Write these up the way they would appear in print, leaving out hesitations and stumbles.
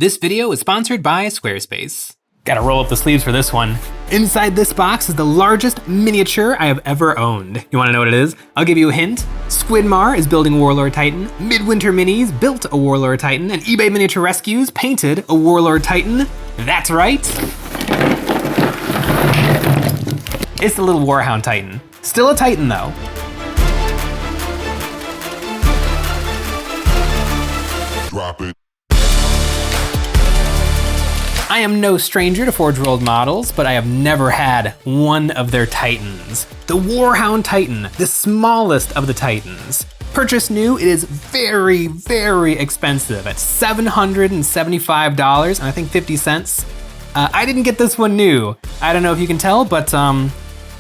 This video is sponsored by Squarespace. Gotta roll up the sleeves for this one. Inside this box is the largest miniature I have ever owned. You wanna know what it is? I'll give you a hint. Squidmar is building Warlord Titan, Midwinter Minis built a Warlord Titan, and eBay Miniature Rescues painted a Warlord Titan. That's right. It's the little Warhound Titan. Still a Titan though. Drop it. I am no stranger to Forge World models, but I have never had one of their Titans. The Warhound Titan, the smallest of the Titans. Purchased new, it is very, very expensive at $775 and I think 50 cents. I didn't get this one new. I don't know if you can tell, but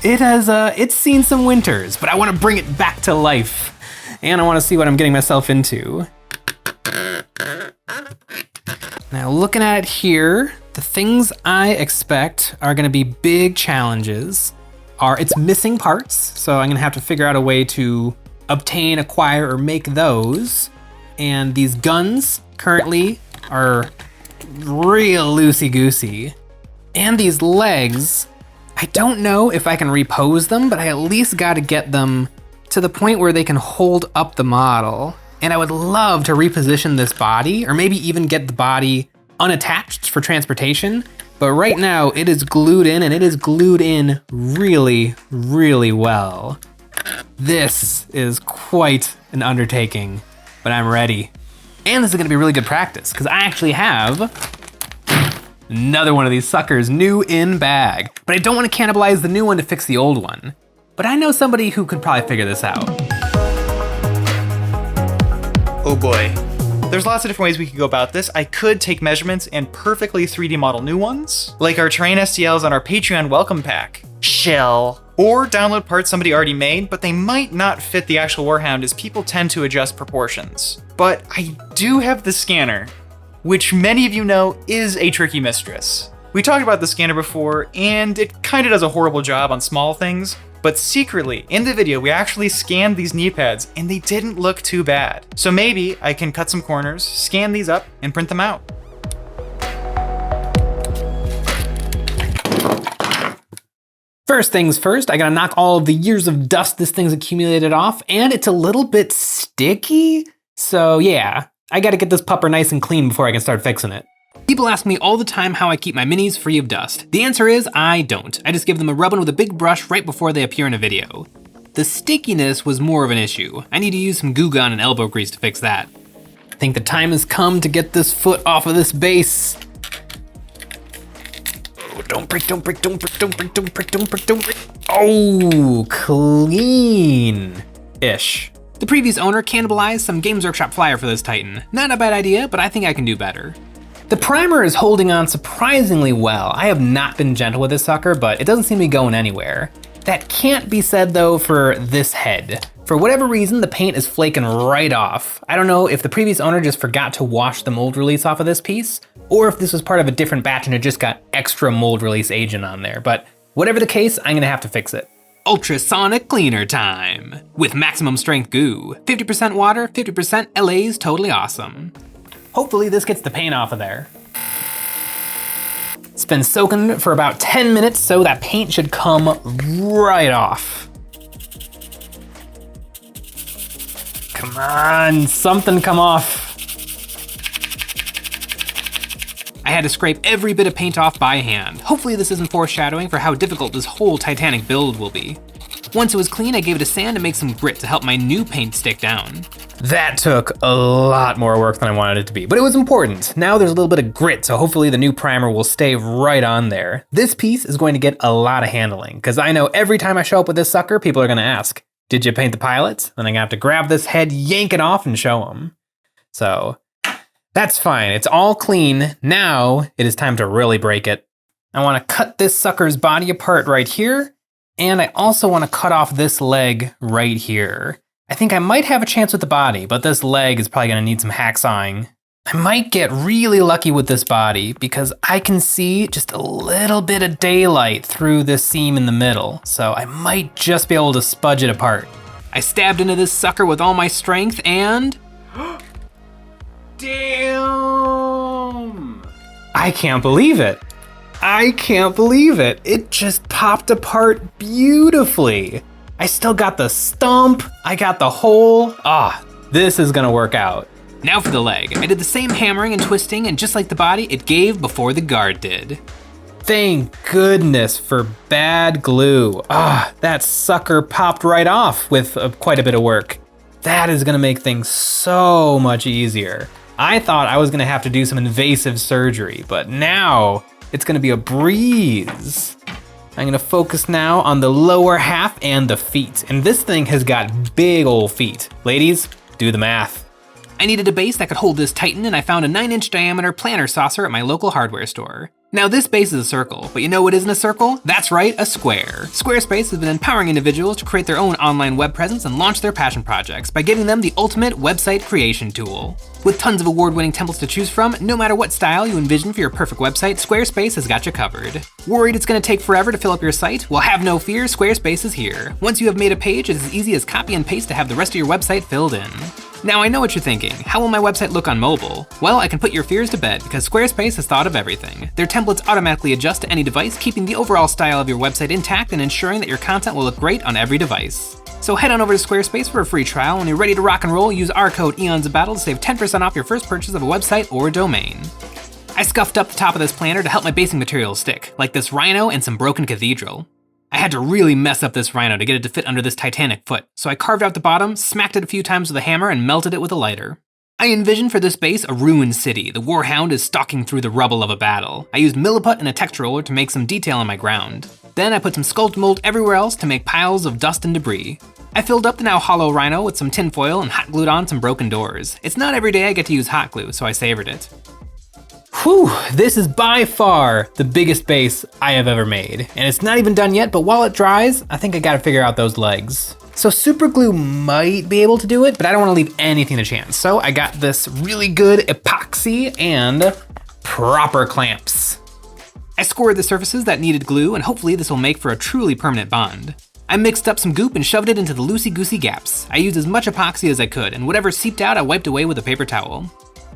it's seen some winters, but I wanna bring it back to life. And I wanna see what I'm getting myself into. Now looking at it here, the things I expect are gonna be big challenges it's missing parts, so I'm gonna have to figure out a way to obtain, acquire, or make those. And these guns currently are real loosey-goosey. And these legs, I don't know if I can repose them, but I at least gotta get them to the point where they can hold up the model. And I would love to reposition this body, or maybe even get the body unattached for transportation. But right now it is glued in, and it is glued in really, really well. This is quite an undertaking, but I'm ready. And this is gonna be really good practice, because I actually have another one of these suckers new in bag. But I don't want to cannibalize the new one to fix the old one. But I know somebody who could probably figure this out. Oh boy. There's lots of different ways we could go about this. I could take measurements and perfectly 3D model new ones, like our terrain STLs on our Patreon welcome pack. Shell. Or download parts somebody already made, but they might not fit the actual Warhound as people tend to adjust proportions. But I do have the scanner, which many of you know is a tricky mistress. We talked about the scanner before, and it kinda does a horrible job on small things. But secretly, in the video, we actually scanned these knee pads and they didn't look too bad. So maybe I can cut some corners, scan these up, and print them out. First things first, I gotta knock all of the years of dust this thing's accumulated off, and it's a little bit sticky. So yeah, I gotta get this pupper nice and clean before I can start fixing it. People ask me all the time how I keep my minis free of dust. The answer is I don't. I just give them a rubbing with a big brush right before they appear in a video. The stickiness was more of an issue. I need to use some Goo Gun and elbow grease to fix that. I think the time has come to get this foot off of this base. Oh, don't break, don't break, don't break, don't break, don't break, don't break, don't break. Oh, clean-ish. The previous owner cannibalized some Games Workshop flyer for this Titan. Not a bad idea, but I think I can do better. The primer is holding on surprisingly well. I have not been gentle with this sucker, but it doesn't seem to be going anywhere. That can't be said though for this head. For whatever reason, the paint is flaking right off. I don't know if the previous owner just forgot to wash the mold release off of this piece, or if this was part of a different batch and it just got extra mold release agent on there, but whatever the case, I'm gonna have to fix it. Ultrasonic cleaner time with maximum strength goo. 50% water, 50% LA's totally awesome. Hopefully this gets the paint off of there. It's been soaking for about 10 minutes, so that paint should come right off. Come on, something come off. I had to scrape every bit of paint off by hand. Hopefully this isn't foreshadowing for how difficult this whole Titanic build will be. Once it was clean, I gave it a sand to make some grit to help my new paint stick down. That took a lot more work than I wanted it to be, but it was important. Now there's a little bit of grit, so hopefully the new primer will stay right on there. This piece is going to get a lot of handling, because I know every time I show up with this sucker, people are gonna ask, did you paint the pilots? Then I'm gonna have to grab this head, yank it off, and show them. So that's fine, it's all clean. Now it is time to really break it. I wanna cut this sucker's body apart right here, and I also wanna cut off this leg right here. I think I might have a chance with the body, but this leg is probably gonna need some hacksawing. I might get really lucky with this body because I can see just a little bit of daylight through this seam in the middle, so I might just be able to spudge it apart. I stabbed into this sucker with all my strength and... Damn! I can't believe it. I can't believe it. It just popped apart beautifully. I still got the stump, I got the hole. This is gonna work out. Now for the leg. I did the same hammering and twisting, and just like the body, it gave before the guard did. Thank goodness for bad glue. That sucker popped right off with quite a bit of work. That is gonna make things so much easier. I thought I was gonna have to do some invasive surgery, but now it's gonna be a breeze. I'm gonna focus now on the lower half and the feet, and this thing has got big old feet. Ladies, do the math. I needed a base that could hold this Titan, and I found a 9-inch diameter planter saucer at my local hardware store. Now this base is a circle, but you know what isn't a circle? That's right, a square. Squarespace has been empowering individuals to create their own online web presence and launch their passion projects by giving them the ultimate website creation tool. With tons of award-winning templates to choose from, no matter what style you envision for your perfect website, Squarespace has got you covered. Worried it's gonna take forever to fill up your site? Well, have no fear, Squarespace is here. Once you have made a page, it's as easy as copy and paste to have the rest of your website filled in. Now I know what you're thinking, how will my website look on mobile? Well, I can put your fears to bed because Squarespace has thought of everything. Their templates automatically adjust to any device, keeping the overall style of your website intact and ensuring that your content will look great on every device. So head on over to Squarespace for a free trial. When you're ready to rock and roll, use our code EonsOfBattle to save 10% off your first purchase of a website or domain. I scuffed up the top of this planter to help my basing materials stick, like this rhino and some broken cathedral. I had to really mess up this rhino to get it to fit under this titanic foot, so I carved out the bottom, smacked it a few times with a hammer, and melted it with a lighter. I envisioned for this base a ruined city. The warhound is stalking through the rubble of a battle. I used milliput and a texture roller to make some detail on my ground. Then I put some sculpt mold everywhere else to make piles of dust and debris. I filled up the now hollow rhino with some tinfoil and hot glued on some broken doors. It's not every day I get to use hot glue, so I savored it. Whew, this is by far the biggest base I have ever made. And it's not even done yet, but while it dries, I think I gotta figure out those legs. So super glue might be able to do it, but I don't wanna leave anything to chance. So I got this really good epoxy and proper clamps. I scored the surfaces that needed glue, and hopefully this will make for a truly permanent bond. I mixed up some goop and shoved it into the loosey-goosey gaps. I used as much epoxy as I could, and whatever seeped out I wiped away with a paper towel.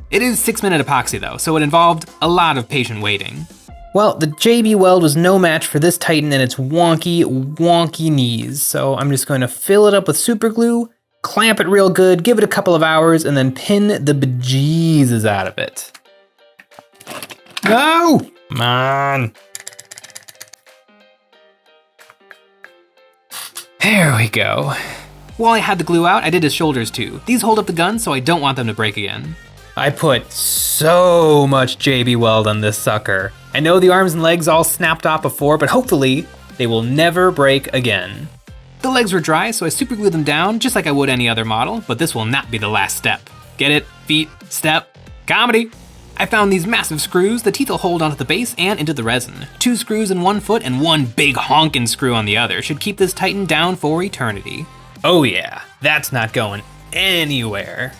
It is 6-minute epoxy though, so it involved a lot of patient waiting. Well, the JB Weld was no match for this Titan and its wonky knees, so I'm just going to fill it up with super glue, clamp it real good, give it a couple of hours, and then pin the bejesus out of it. No! Come on. There we go. While I had the glue out, I did his shoulders too. These hold up the gun, so I don't want them to break again. I put so much JB Weld on this sucker. I know the arms and legs all snapped off before, but hopefully they will never break again. The legs were dry, so I super glued them down just like I would any other model, but this will not be the last step. Get it? Feet, step, comedy. I found these massive screws. The teeth will hold onto the base and into the resin. 2 screws in one foot and 1 big honkin' screw on the other should keep this Titan down for eternity. Oh yeah, that's not going anywhere.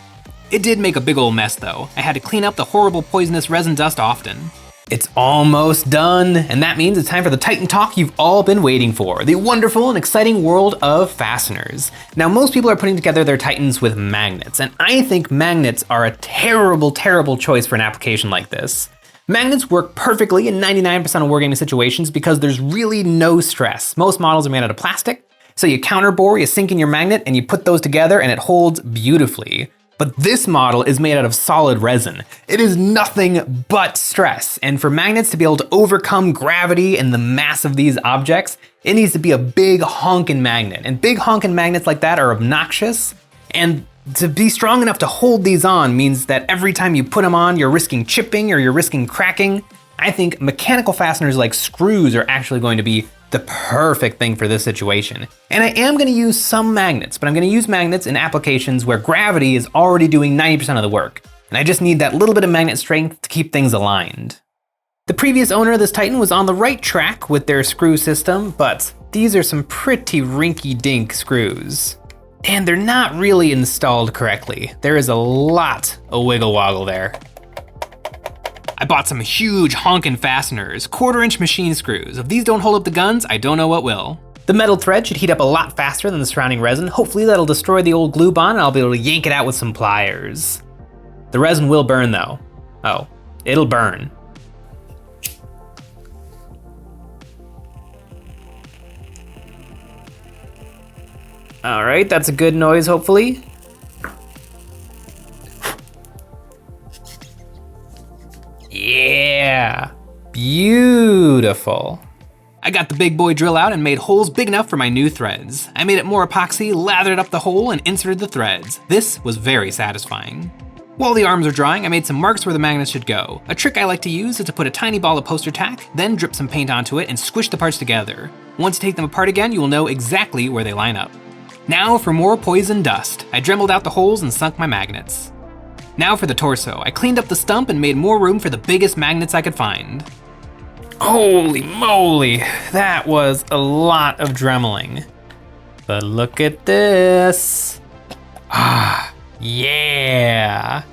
It did make a big ol' mess though. I had to clean up the horrible poisonous resin dust often. It's almost done, and that means it's time for the Titan talk you've all been waiting for, the wonderful and exciting world of fasteners. Now, most people are putting together their Titans with magnets, and I think magnets are a terrible, terrible choice for an application like this. Magnets work perfectly in 99% of wargaming situations because there's really no stress. Most models are made out of plastic, so you counterbore, you sink in your magnet, and you put those together, and it holds beautifully. But this model is made out of solid resin. It is nothing but stress. And for magnets to be able to overcome gravity and the mass of these objects, it needs to be a big honkin' magnet. And big honkin' magnets like that are obnoxious. And to be strong enough to hold these on means that every time you put them on, you're risking chipping or you're risking cracking. I think mechanical fasteners like screws are actually going to be the perfect thing for this situation. And I am gonna use some magnets, but I'm gonna use magnets in applications where gravity is already doing 90% of the work. And I just need that little bit of magnet strength to keep things aligned. The previous owner of this Titan was on the right track with their screw system, but these are some pretty rinky-dink screws. And they're not really installed correctly. There is a lot of wiggle woggle there. I bought some huge honkin' fasteners, 1/4-inch machine screws. If these don't hold up the guns, I don't know what will. The metal thread should heat up a lot faster than the surrounding resin. Hopefully that'll destroy the old glue bond and I'll be able to yank it out with some pliers. The resin will burn though. Oh, it'll burn. All right, that's a good noise, hopefully. Yeah, beautiful. I got the big boy drill out and made holes big enough for my new threads. I made it more epoxy, lathered up the hole, and inserted the threads. This was very satisfying. While the arms are drying, I made some marks where the magnets should go. A trick I like to use is to put a tiny ball of poster tack, then drip some paint onto it and squish the parts together. Once you take them apart again, you will know exactly where they line up. Now for more poison dust. I dremeled out the holes and sunk my magnets. Now for the torso. I cleaned up the stump and made more room for the biggest magnets I could find. Holy moly, that was a lot of dremeling. But look at this. Yeah.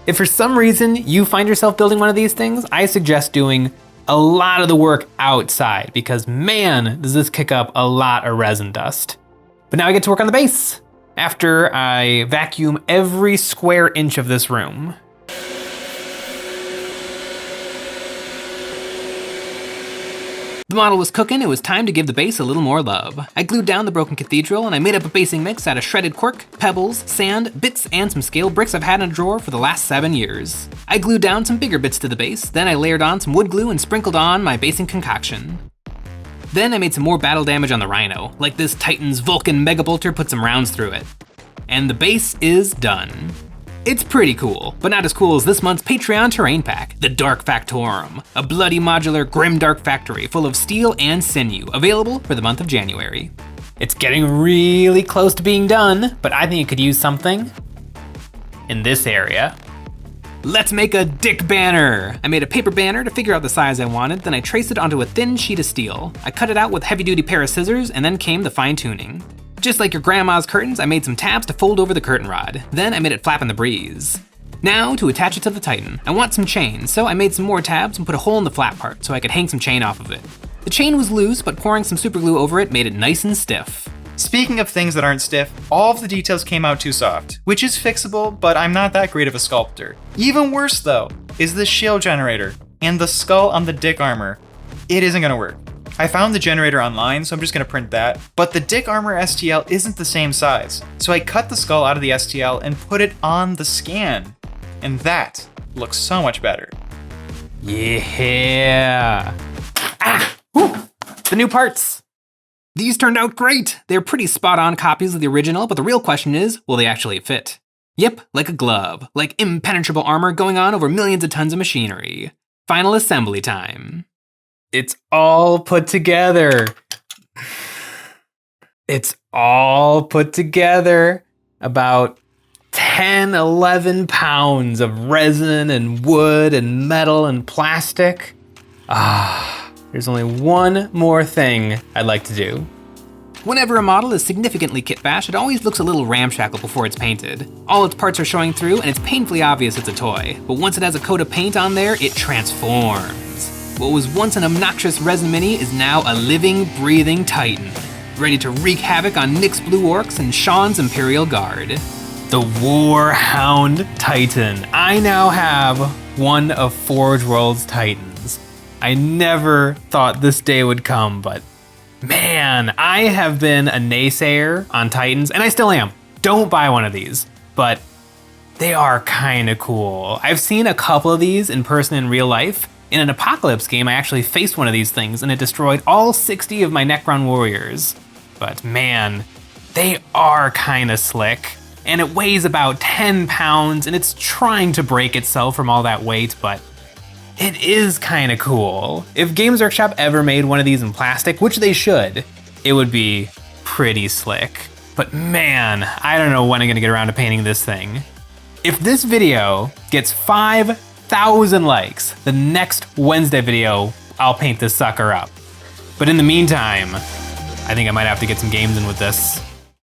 If for some reason you find yourself building one of these things, I suggest doing a lot of the work outside because man, does this kick up a lot of resin dust. But now I get to work on the base after I vacuum every square inch of this room. The model was cooking, it was time to give the base a little more love. I glued down the broken cathedral and I made up a basing mix out of shredded cork, pebbles, sand, bits, and some scale bricks I've had in a drawer for the last 7 years. I glued down some bigger bits to the base, then I layered on some wood glue and sprinkled on my basing concoction. Then I made some more battle damage on the Rhino, like this Titan's Vulcan Mega Bolter put some rounds through it. And the base is done. It's pretty cool, but not as cool as this month's Patreon terrain pack, the Dark Factorum, a bloody modular grimdark factory full of steel and sinew, available for the month of January. It's getting really close to being done, but I think it could use something in this area. Let's make a dick banner! I made a paper banner to figure out the size I wanted, then I traced it onto a thin sheet of steel. I cut it out with a heavy-duty pair of scissors, and then came the fine-tuning. Just like your grandma's curtains, I made some tabs to fold over the curtain rod. Then I made it flap in the breeze. Now to attach it to the Titan. I want some chain, so I made some more tabs and put a hole in the flat part so I could hang some chain off of it. The chain was loose, but pouring some super glue over it made it nice and stiff. Speaking of things that aren't stiff, all of the details came out too soft, which is fixable, but I'm not that great of a sculptor. Even worse though, is the shield generator and the skull on the dick armor. It isn't gonna work. I found the generator online, so I'm just gonna print that, but the dick armor STL isn't the same size. So I cut the skull out of the STL and put it on the scan. And that looks so much better. Yeah. The new parts. These turned out great. They're pretty spot on copies of the original, but the real question is, will they actually fit? Yep, like a glove, like impenetrable armor going on over millions of tons of machinery. Final assembly time. It's all put together. It's all put together. About 10, 11 pounds of resin and wood and metal and plastic. There's only one more thing I'd like to do. Whenever a model is significantly kit bashed, it always looks a little ramshackle before it's painted. All its parts are showing through and it's painfully obvious it's a toy. But once it has a coat of paint on there, it transforms. What was once an obnoxious resin mini is now a living, breathing Titan, ready to wreak havoc on Nick's Blue Orcs and Sean's Imperial Guard. The Warhound Titan. I now have one of Forge World's Titans. I never thought this day would come, but man, I have been a naysayer on Titans, and I still am. Don't buy one of these, but they are kinda cool. I've seen a couple of these in person in real life. In an Apocalypse game, I actually faced one of these things and it destroyed all 60 of my Necron warriors. But man, they are kinda slick. And it weighs about 10 pounds and it's trying to break itself from all that weight, but it is kinda cool. If Games Workshop ever made one of these in plastic, which they should, it would be pretty slick. But man, I don't know when I'm gonna get around to painting this thing. If this video gets 5,000 likes, the next Wednesday video, I'll paint this sucker up. But in the meantime, I think I might have to get some games in with this.